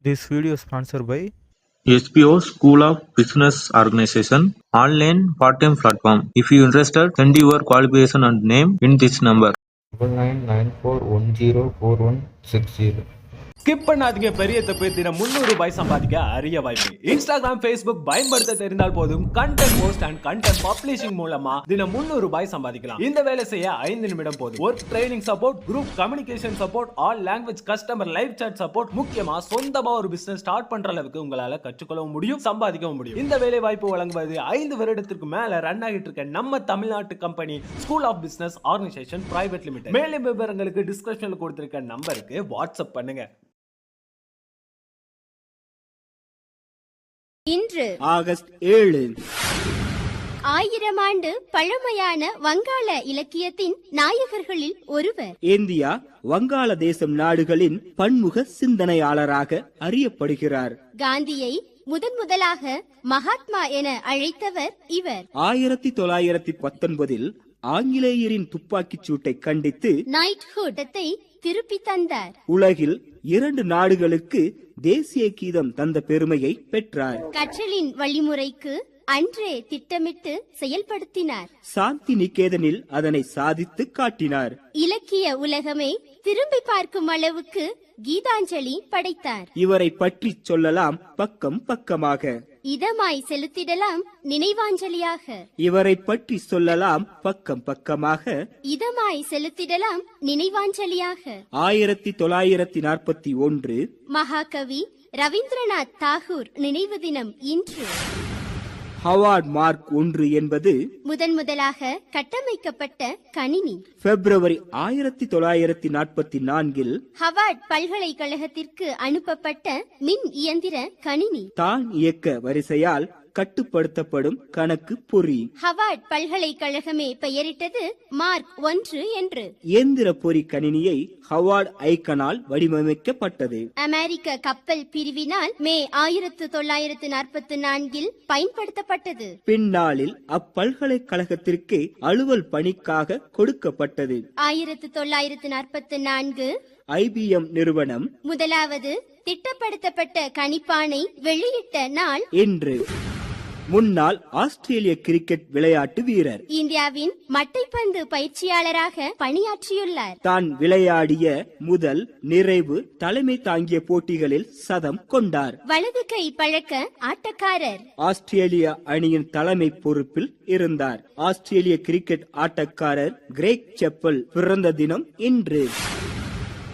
This video is sponsored by SPO School of Business Organization online part-time platform. If you interested, send your qualification and name in this number. 9994104160. Skip பண்ணாதீங்க, பெரிய தப்பு. தினம் 300 ரூபாய் சம்பாதிக்க அரிய வாய்ப்பு. Instagram, Facebook பயன்படுத்த தெரிந்தால் போதும். Content post and content publishing மூலமா தினம் 300 ரூபாய் சம்பாதிக்கலாம். இந்த வேலை செய்ய 5 நிமிடம் போதும். Work training support, group communication support, all language customer live chat support, முக்கியமா சொந்தமா ஒரு பிசினஸ் ஸ்டார்ட் பண்ற அளவுக்கு உங்களால கற்றுக்கொள்ளவும் முடியும், சம்பாதிக்கவும் முடியும். இந்த வேலை வாய்ப்பு வழங்குவது 5 வருடத்திற்கு மேல ரன் ஆகிட்டு இருக்க நம்ம தமிழ்நாட்டு company school of business organisation private limited. மேலும் விவரங்களுக்கு டிஸ்கிரிப்ஷன்ல கொடுத்திருக்க நம்பருக்கு வாட்ஸ்அப் பண்ணுங்க. இன்று ஆகஸ்ட் 7 1000 ஆண்டு பழமையான வங்காள இலக்கியத்தின் நாயகர்களில் ஒருவர். இந்தியா வங்காள தேசம் நாடுகளின் பன்முக சிந்தனையாளராக அறியப்படுகிறார். காந்தியை முதலாக மகாத்மா என அழைத்தவர் இவர். 1919 ஆங்கிலேயரின் துப்பாக்கிச் சூட்டை கண்டித்து நைட்ஹுட்டை திருப்பி தந்தார். உலகில் 2 நாடுகளுக்கு தேசிய கீதம் தந்த பெருமையை பெற்றார். கற்றலின் வழிமுறைக்கு அன்றே திட்டமிட்டு செயல்படுத்தினார். சாந்தி நிகேதனில் அதனை சாதித்து காட்டினார். இலக்கிய உலகமே திரும்பி பார்க்கும் அளவுக்கு கீதாஞ்சலி படைத்தார். இவரை பற்றி சொல்லலாம் பக்கம் பக்கமாக. இதமாய் செலுத்திடலாம் நினைவாஞ்சலியாக. இவரை பற்றி சொல்லலாம் பக்கம் பக்கமாக. இதமாய் செலுத்திடலாம் நினைவாஞ்சலியாக. 1941 மகாகவி ரவீந்திரநாத் தாகூர் நினைவு தினம் இன்று. ஹவார்ட் மார்க் 1 என்பது முதலாக கட்டமைக்கப்பட்ட கணினி. பிப்ரவரி 1944 ஹவார்ட் பல்கலைக்கழகத்திற்கு அனுப்பப்பட்ட மின் இயந்திர கணினி. தான் இயக்க வரிசையால் கட்டுப்படுத்தப்படும் கணக்கு பொறி. ஹவார்ட் பல்கலைக்கழகமே பெயரிட்டது மார்க் 1 என்று. இயந்திர பொறி கணினியை ஹவார்ட் ஐக்கனால் வடிவமைக்கப்பட்டது. அமெரிக்க கப்பல் பிரிவினால் மே 1944 பயன்படுத்தப்பட்டது. பின்னாளில் அப்பல்கலைக்கழகத்திற்கு அலுவல் பணிக்காக கொடுக்கப்பட்டது. 1944 IBM நிறுவனம் முதலாவது திட்டப்படுத்தப்பட்ட கணிப்பானை வெளியிட்ட நாள் என்று. முன்னாள் ஆஸ்திரேலிய கிரிக்கெட் விளையாட்டு வீரர். இந்தியாவின் மட்டைப்பந்து பயிற்சியாளராக பணியாற்றியுள்ளார். தான் விளையாடிய முதல் நிறைவு தலைமை தாங்கிய போட்டிகளில் சதம் கொண்டார். வலது கை பழக்க ஆட்டக்காரர். ஆஸ்திரேலிய அணியின் தலைமை பொறுப்பில் இருந்தார். ஆஸ்திரேலிய கிரிக்கெட் ஆட்டக்காரர் கிரேக் செப்பல் பிறந்த தினம் இன்று.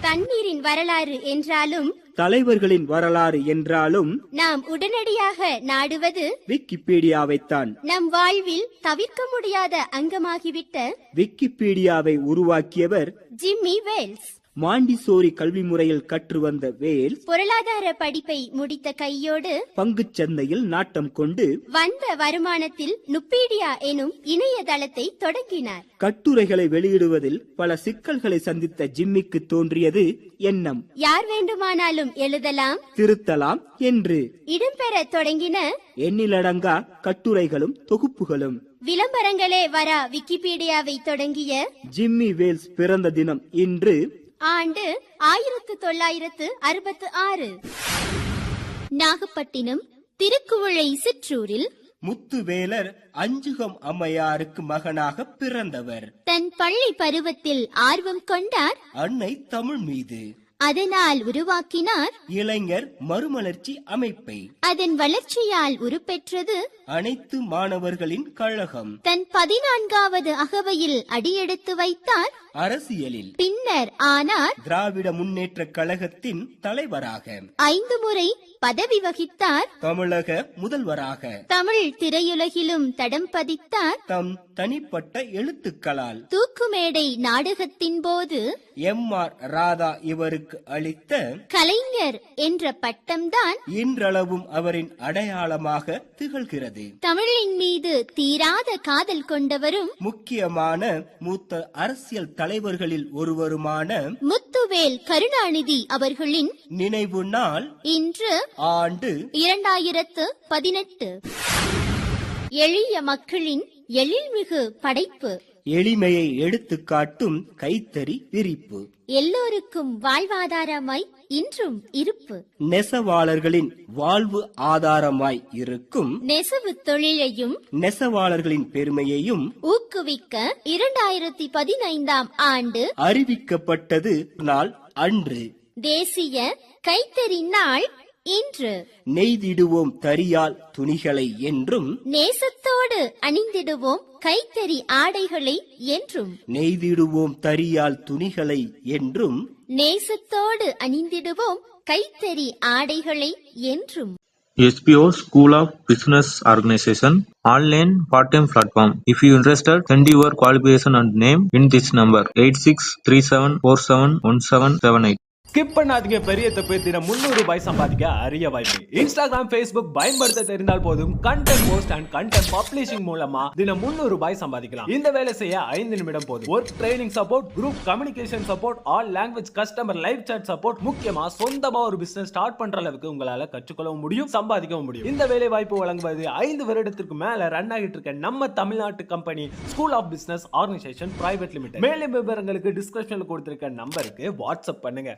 தண்ணீரின் வரலாறு என்றாலும் தலைவர்களின் வரலாறு என்றாலும் நாம் உடனடியாக நாடுவது விக்கிபீடியாவைத்தான். நம் வாழ்வில் தவிர்க்க முடியாத அங்கமாகிவிட்ட விக்கிபீடியாவை உருவாக்கியவர் ஜிம்மி வேல்ஸ். மாண்டிசோரி கல்வி முறையில் கற்று வந்த வேல்ஸ் பொருளாதார படிப்பை முடித்த கையோடு பங்குச் சந்தையில் நாட்டம் கொண்டு வந்த வருமானத்தில் நுப்பீடியா எனும் இணையதளத்தை தொடங்கினார். கட்டுரைகளை வெளியிடுவதில் பல சிக்கல்களை சந்தித்த ஜிம்மிக்கு தோன்றியது எண்ணம். யார் வேண்டுமானாலும் எழுதலாம், திருத்தலாம் என்று. இடம்பெற தொடங்கின எண்ணிலடங்கா கட்டுரைகளும் தொகுப்புகளும். விளம்பரங்களே வரா விக்கிபீடியாவை தொடங்கிய ஜிம்மி வேல்ஸ் பிறந்த தினம் இன்று. ஆண்டு 1966. நாகப்பட்டினம் திருக்குவளை சிற்றூரில் முத்துவேலர் அஞ்சுகம் அம்மையாருக்கு மகனாக பிறந்தவர். தன் பள்ளி பருவத்தில் ஆர்வம் கொண்டார் அன்னை தமிழ் மீது. அதனால் உருவாக்கினார் இளைஞர் மறுமலர்ச்சி அமைப்பை. அதன் வளர்ச்சியால் உருப்பெற்றது அனைத்து மாணவர்களின் கழகம். தன் 14வது அகவையில் அடியெடுத்து வைத்தார் அரசியலில். பின்னர் ஆனார் திராவிட முன்னேற்ற கழகத்தின் தலைவராக. 5 முறை பதவி வகித்தார். தமிழக முதல்வராக. தமிழ் திரையுலகிலும் தடம் பதித்தார். தம் தனிப்பட்ட எழுத்துக்களால் தூக்குமேடை நாடகத்தின் போது MR ராதா இவருக்கு அளித்த கலைஞர் என்ற பட்டம்தான் இன்றளவும் அவரின் அடையாளமாக திகழ்கிறது. தமிழின் மீது தீராத காதல் கொண்டவரும் முக்கியமான மூத்த அரசியல் தலைவர்களில் ஒருவருமான முத்துவேல் கருணாநிதி அவர்களின் நினைவு நாள் இன்று. ஆண்டு 2018. எளிய மக்களின் எழில்மிகு படைப்பு. எளிமையை எடுத்துக் காட்டும் கைத்தறி விரிப்பு. எல்லோருக்கும் வாழ்வாதாரமாய் இன்றும் இருப்பு. நெசவாளர்களின் வாழ்வு ஆதாரமாய் இருக்கும் நெசவு தொழிலையும் நெசவாளர்களின் பெருமையையும் ஊக்குவிக்க 2015ஆம் ஆண்டு அறிவிக்கப்பட்டது நாள் அன்று. தேசிய கைத்தறி நாள் இன்று. நெய்திடுவோம் தறியால் துணிகளை என்றும் நேசத்தோடு அணிந்திடுவோம் கைத்தறி ஆடைகளை என்றும். நெய்திடுவோம் தறியால் துணிகளை என்றும் நேசத்தோடு அணிந்திடுவோம் கைத்தறி ஆடைகளை என்றும். SPO School of Business Organization online part-time platform. If you interested, send your qualification and name in this number 8637471778. Skip பண்ணாதீங்க, பெரிய தப்பு. தினம் 300 ரூபாய் சம்பாதிக்க அரிய வாய்ப்பு. இன்ஸ்டாகிராம், Facebook பயன்படுத்த தெரிந்தால் போதும். Content post and content publishing மூலமா தினம் 300 ரூபாய் சம்பாதிக்கலாம். இந்த வேலை செய்ய 5 நிமிடம் போதும். Work training support, group communication support, all language customer live chat support. முக்கியமா சொந்தமா ஒரு பிசினஸ் ஸ்டார்ட் பண்ற அளவுக்கு உங்களால கற்றுக்கொள்ளவும் முடியும், சம்பாதிக்கவும் முடியும். இந்த வேலை வாய்ப்பு வழங்குவது 5 வருடத்திற்கு மேல ரன் ஆகிட்டு இருக்க நம்ம தமிழ்நாட்டு company school of business organisation private limited. மேலும் விவரங்களுக்கு டிஸ்கிரிப்ஷன்ல கொடுத்திருக்க நம்பருக்கு வாட்ஸ்அப் பண்ணுங்க.